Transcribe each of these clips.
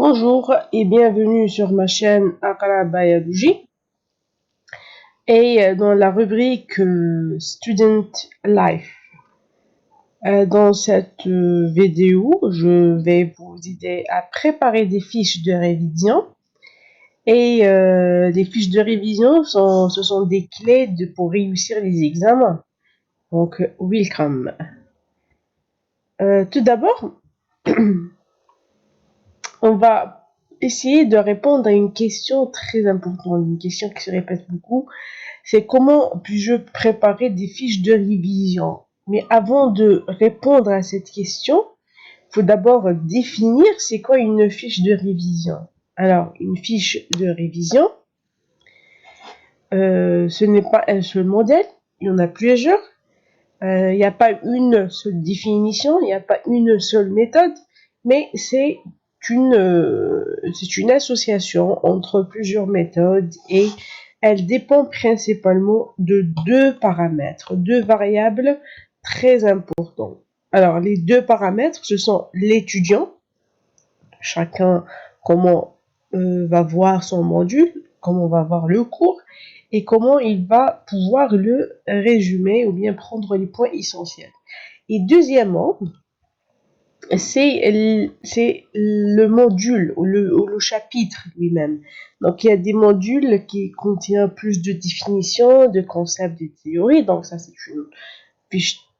Bonjour et bienvenue sur ma chaîne Aqra Biology et dans la rubrique Student Life. Dans cette vidéo, je vais vous aider à préparer des fiches de révision. Et les fiches de révision, ce sont des clés pour réussir les examens. Donc, welcome. Tout d'abord, on va essayer de répondre à une question très importante, une question qui se répète beaucoup. C'est comment puis-je préparer des fiches de révision? Mais avant de répondre à cette question, il faut d'abord définir c'est quoi une fiche de révision. Alors, une fiche de révision, ce n'est pas un seul modèle, il y en a plusieurs. Il n'y a pas une seule définition, il n'y a pas une seule méthode, mais c'est une association entre plusieurs méthodes et elle dépend principalement de deux paramètres, deux variables très importants. Alors, les deux paramètres, ce sont l'étudiant, chacun comment va voir son module, comment va voir le cours, et comment il va pouvoir le résumer ou bien prendre les points essentiels. Et deuxièmement, c'est le module ou le chapitre lui-même. Donc, il y a des modules qui contiennent plus de définitions, de concepts, de théories. Donc, ça, c'est une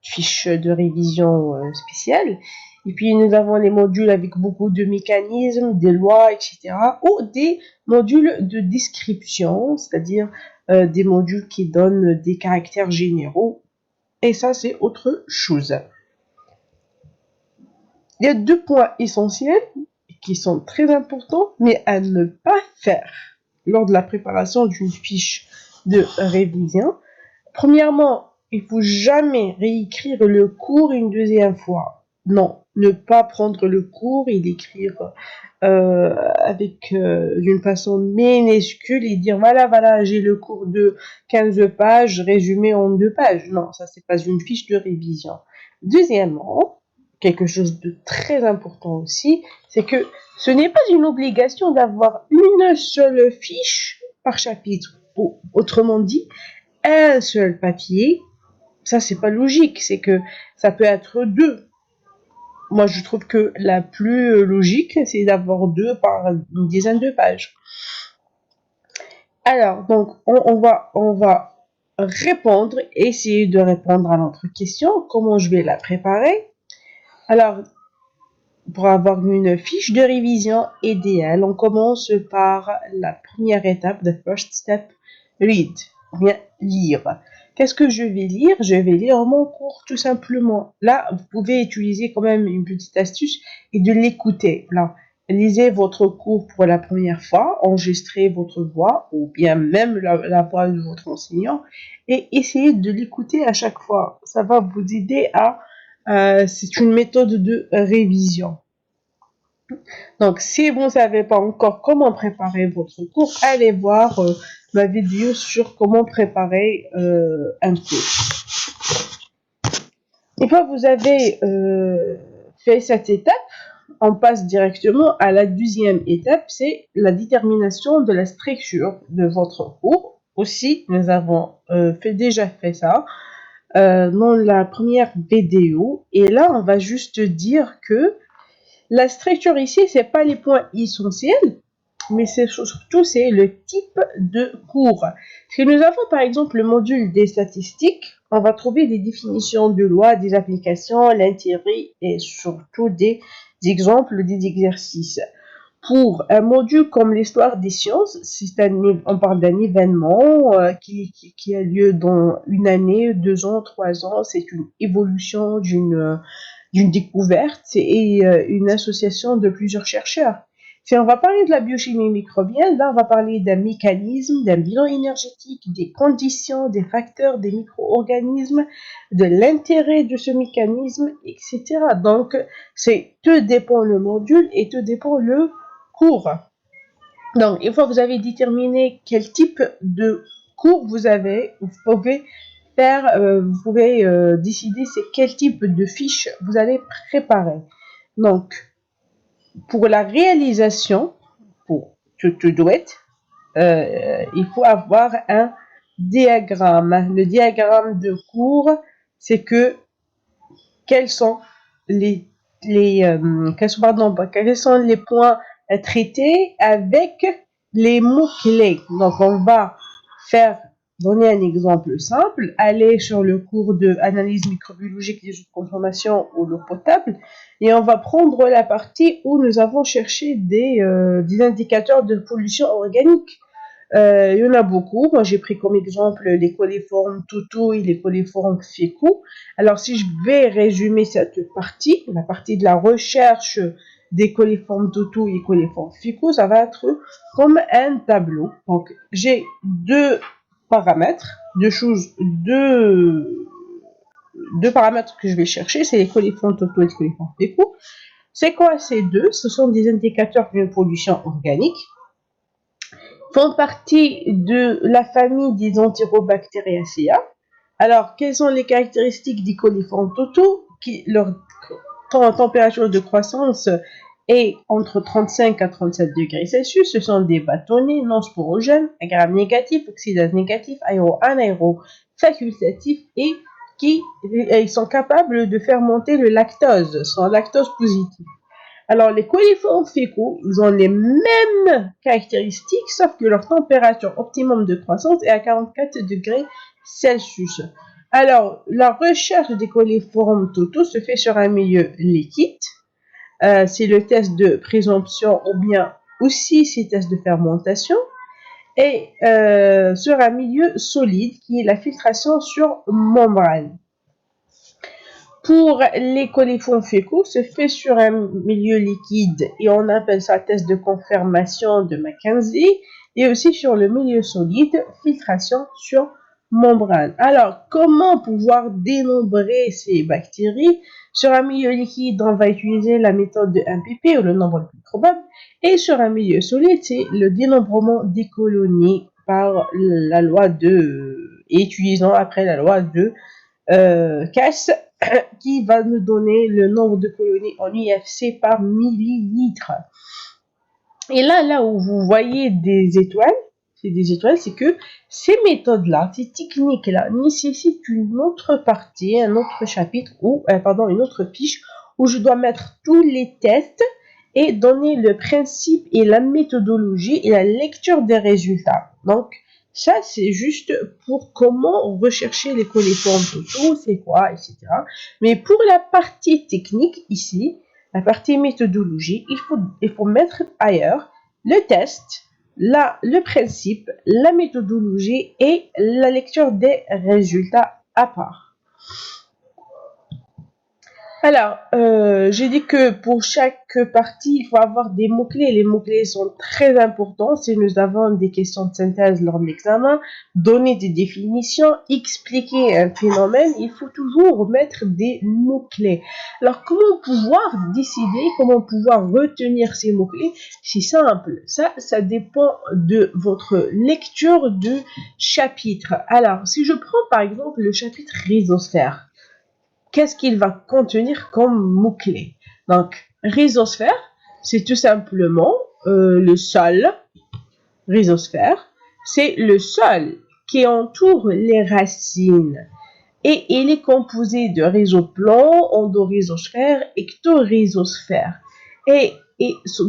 fiche de révision spéciale. Et puis, nous avons les modules avec beaucoup de mécanismes, des lois, etc. Ou des modules de description, c'est-à-dire des modules qui donnent des caractères généraux. Et ça, c'est autre chose. Il y a deux points essentiels qui sont très importants, mais à ne pas faire lors de la préparation d'une fiche de révision. Premièrement, il faut jamais réécrire le cours une deuxième fois. Non, ne pas prendre le cours et l'écrire avec d'une façon minuscule et dire voilà, j'ai le cours de 15 pages résumé en 2 pages. Non, ça c'est pas une fiche de révision. Deuxièmement, quelque chose de très important aussi, c'est que ce n'est pas une obligation d'avoir une seule fiche par chapitre. Ou, autrement dit, un seul papier, ça c'est pas logique, c'est que ça peut être deux. Moi je trouve que la plus logique c'est d'avoir deux par une dizaine de pages. Alors donc on va répondre, essayer de répondre à notre question, comment je vais la préparer. Alors pour avoir une fiche de révision idéale, on commence par la première étape, the first step, read, bien lire. Qu'est-ce que je vais lire? Je vais lire mon cours tout simplement. Là, vous pouvez utiliser quand même une petite astuce et de l'écouter. Là, lisez votre cours pour la première fois, enregistrez votre voix ou bien même la voix de votre enseignant et essayez de l'écouter à chaque fois. Ça va vous aider à c'est une méthode de révision. Donc, si vous ne savez pas encore comment préparer votre cours, allez voir ma vidéo sur comment préparer un cours. Une fois que vous avez fait cette étape, on passe directement à la deuxième étape, c'est la détermination de la structure de votre cours. Aussi, nous avons déjà fait ça dans la première vidéo. Et là, on va juste dire que la structure ici, c'est pas les points essentiels, mais c'est surtout le type de cours. Si nous avons par exemple le module des statistiques, on va trouver des définitions de lois, des applications, l'intérêt et surtout des exemples, des exercices. Pour un module comme l'histoire des sciences, on parle d'un événement qui a lieu dans une année, 2 ans, 3 ans. C'est une évolution d'une découverte et une association de plusieurs chercheurs. Si on va parler de la biochimie microbienne, là on va parler d'un mécanisme, d'un bilan énergétique, des conditions, des facteurs, des micro-organismes, de l'intérêt de ce mécanisme, etc. Donc, tout dépend le module et tout dépend le cours. Donc, une fois que vous avez déterminé quel type de cours vous avez, vous pouvez décider c'est quel type de fiche vous allez préparer. Donc, pour la réalisation, pour to do it, il faut avoir un diagramme. Le diagramme de cours, c'est que quels sont quels sont les points traités avec les mots-clés. Donc, on va donner un exemple simple, aller sur le cours de analyse microbiologique des eaux de consommation ou l'eau potable, et on va prendre la partie où nous avons cherché des indicateurs de pollution organique. Il y en a beaucoup. Moi, j'ai pris comme exemple les coliformes toutous et les coliformes fécaux. Alors, si je vais résumer cette partie, la partie de la recherche des coliformes toutous et coliformes fécaux, ça va être comme un tableau. Donc, j'ai deux paramètres, deux paramètres que je vais chercher, c'est les coliformes toutous et les coliformes fécaux. C'est quoi ces deux? Ce sont des indicateurs d'une pollution organique, font partie de la famille des Enterobacteriaceae. Alors, quelles sont les caractéristiques des coliformes toutous? Leur température de croissance est entre 35 à 37 degrés Celsius. Ce sont des bâtonnets non sporogènes, agrafe négatif, oxydase négatif, anaéro, facultatif et ils sont capables de faire monter le lactose, sont lactose positif. Alors, les coliformes fécaux, ils ont les mêmes caractéristiques, sauf que leur température optimum de croissance est à 44 degrés Celsius. Alors, la recherche des coliformes toutous se fait sur un milieu liquide. C'est le test de présomption ou bien aussi c'est test de fermentation. Et sur un milieu solide qui est la filtration sur membrane. Pour les coliformes fécaux, se fait sur un milieu liquide et on appelle ça test de confirmation de Mackenzie, et aussi sur le milieu solide, filtration sur membrane. Alors, comment pouvoir dénombrer ces bactéries? Sur un milieu liquide, on va utiliser la méthode de 1pp ou le nombre le plus probable, et sur un milieu solide, c'est le dénombrement des colonies par la loi de, et utilisant après la loi de Cass, qui va nous donner le nombre de colonies en IFC par millilitre. Et là où vous voyez des étoiles, c'est que ces méthodes-là, ces techniques-là, nécessitent une autre partie, un autre chapitre, une autre fiche, où je dois mettre tous les tests et donner le principe et la méthodologie et la lecture des résultats. Donc, ça, c'est juste pour comment rechercher les coliformes toutous, c'est quoi, etc. Mais pour la partie technique, ici, la partie méthodologie, il faut mettre ailleurs le test, le principe, la méthodologie et la lecture des résultats à part. Alors, j'ai dit que pour chaque partie, il faut avoir des mots-clés. Les mots-clés sont très importants si nous avons des questions de synthèse lors de l'examen. Donner des définitions, expliquer un phénomène, il faut toujours mettre des mots-clés. Alors, comment pouvoir décider, comment pouvoir retenir ces mots-clés? C'est simple. Ça dépend de votre lecture de chapitre. Alors, si je prends par exemple le chapitre rhizosphère, qu'est-ce qu'il va contenir comme mots-clés? Donc, rhizosphère, c'est tout simplement le sol. Rhizosphère, c'est le sol qui entoure les racines. Et il est composé de rhizoplan, endorhizosphère, ectorhizosphère. Et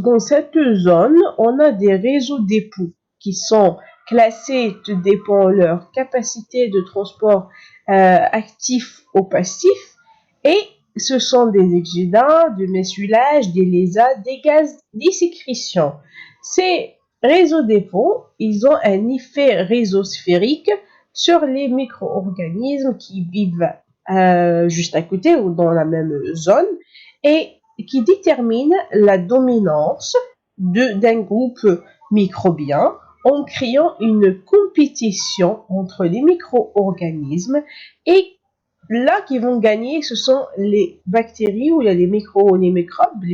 dans cette zone, on a des réseaux d'époux qui sont classés, tout dépend de leur capacité de transport actif ou passif. Et ce sont des exudats, du messulage, des lésats, des gaz, des sécrétions. Ces réseaux d'époux, ils ont un effet rhizosphérique sur les micro-organismes qui vivent juste à côté ou dans la même zone et qui déterminent la dominance d'un groupe microbien en créant une compétition entre les micro-organismes, et là qui vont gagner, ce sont les bactéries ou les microbes, les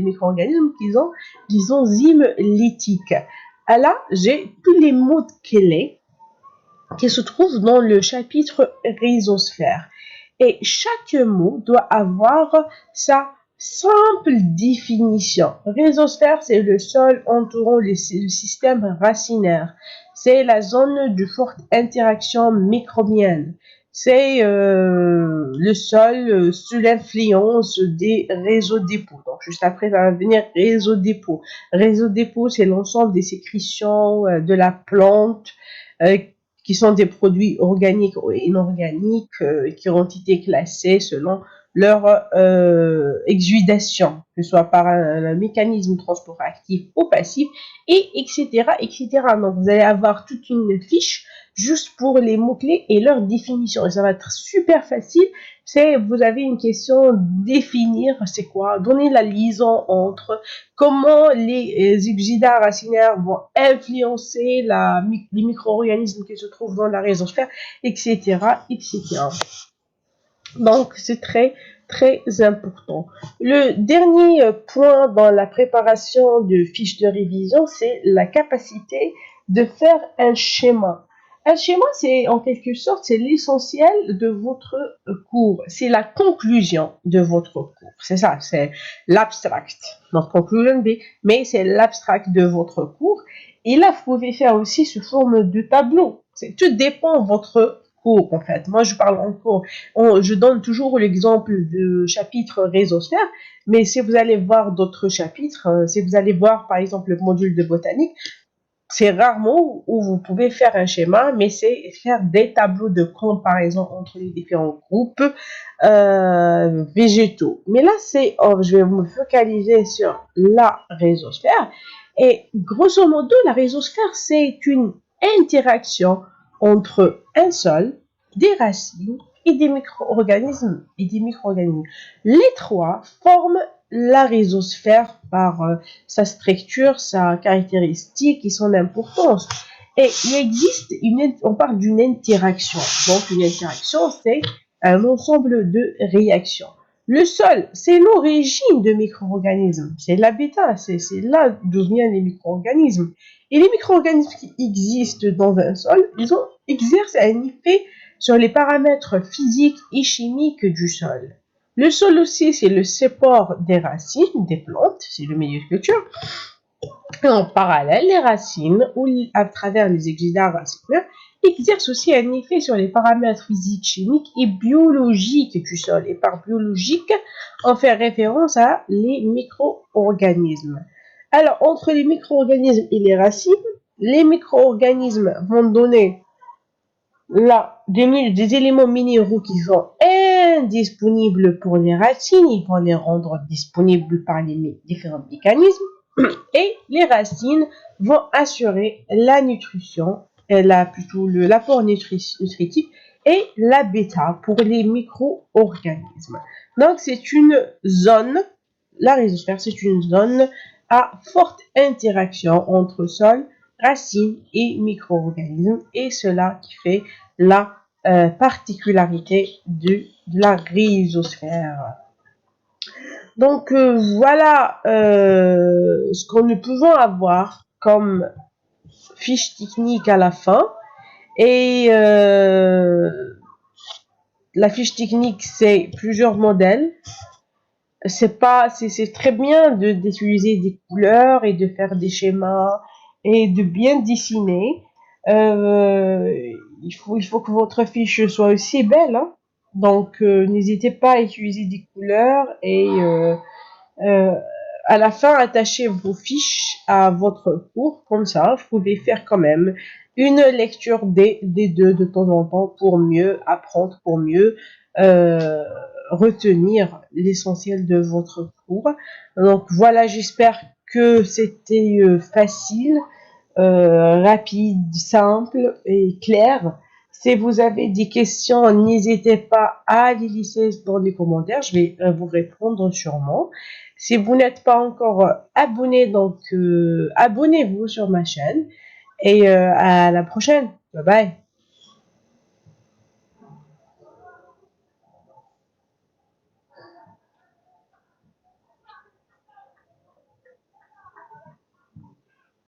micro-organismes qui ont des enzymes lytiques. Là, j'ai tous les mots clés qui se trouve dans le chapitre rhizosphère. Et chaque mot doit avoir sa Simple définition. Rhizosphère, c'est le sol entourant le système racinaire. C'est la zone de forte interaction microbienne. C'est le sol sous l'influence des réseaux dépôts. Donc, juste après, ça va venir réseau dépôt. Réseau dépôt, c'est l'ensemble des sécrétions de la plante euh, qui sont des produits organiques ou inorganiques qui ont été classés selon leur exudation, que ce soit par un mécanisme de transport actif ou passif, et etc., etc. Donc, vous allez avoir toute une fiche juste pour les mots-clés et leur définition. Et ça va être super facile. C'est, vous avez une question, définir, c'est quoi? Donner la liaison entre comment les exudats racinaires vont influencer les micro-organismes qui se trouvent dans la rhizosphère, etc., etc. Donc, c'est très, très important. Le dernier point dans la préparation de fiches de révision, c'est la capacité de faire un schéma. Un schéma, c'est en quelque sorte, c'est l'essentiel de votre cours. C'est la conclusion de votre cours. C'est ça, c'est l'abstract. Donc, conclusion B, mais c'est l'abstract de votre cours. Et là, vous pouvez faire aussi sous forme de tableau. Tout dépend de votre cours, en fait. Moi, je parle en cours. Je donne toujours l'exemple du chapitre rhizosphère, mais si vous allez voir d'autres chapitres, si vous allez voir par exemple le module de botanique, c'est rarement où vous pouvez faire un schéma, mais c'est faire des tableaux de comparaison entre les différents groupes végétaux. Mais là, je vais me focaliser sur la rhizosphère. Et grosso modo, la rhizosphère, c'est une interaction entre un sol, des racines et des micro-organismes. Les trois forment la rhizosphère par sa structure, sa caractéristique et son importance. Et il existe on parle d'une interaction. Donc une interaction, c'est un ensemble de réactions. Le sol, c'est l'origine de micro-organismes. C'est l'habitat, c'est là d'où viennent les micro-organismes. Et les micro-organismes qui existent dans un sol, exercent un effet sur les paramètres physiques et chimiques du sol. Le sol aussi, c'est le support des racines des plantes, c'est le milieu de culture. Et en parallèle, les racines, ou à travers les exudats racinaires, exercent aussi un effet sur les paramètres physiques, chimiques et biologiques du sol. Et par biologique, on fait référence à les micro-organismes. Alors, entre les micro-organismes et les racines, les micro-organismes vont donner là des éléments minéraux qui sont indisponibles pour les racines, ils vont les rendre disponibles par les différents mécanismes. Et les racines vont assurer la nutrition, plutôt l'apport nutritif et l'habitat pour les micro-organismes. Donc, c'est une zone, la rhizosphère, c'est une zone à forte interaction entre sol, racines et micro-organismes. Et cela qui fait la particularité de la rhizosphère. Donc voilà ce que nous pouvons avoir comme fiche technique à la fin. Et la fiche technique, c'est plusieurs modèles. C'est très bien d'utiliser des couleurs et de faire des schémas et de bien dessiner. Il faut que votre fiche soit aussi belle, hein. Donc n'hésitez pas à utiliser des couleurs et à la fin, attachez vos fiches à votre cours, comme ça, vous pouvez faire quand même une lecture des deux de temps en temps pour mieux apprendre, pour mieux retenir l'essentiel de votre cours. Donc voilà, j'espère que c'était facile, rapide, simple et clair. Si vous avez des questions, n'hésitez pas à les laisser dans les commentaires, je vais vous répondre sûrement. Si vous n'êtes pas encore abonné, donc abonnez-vous sur ma chaîne et à la prochaine. Bye bye.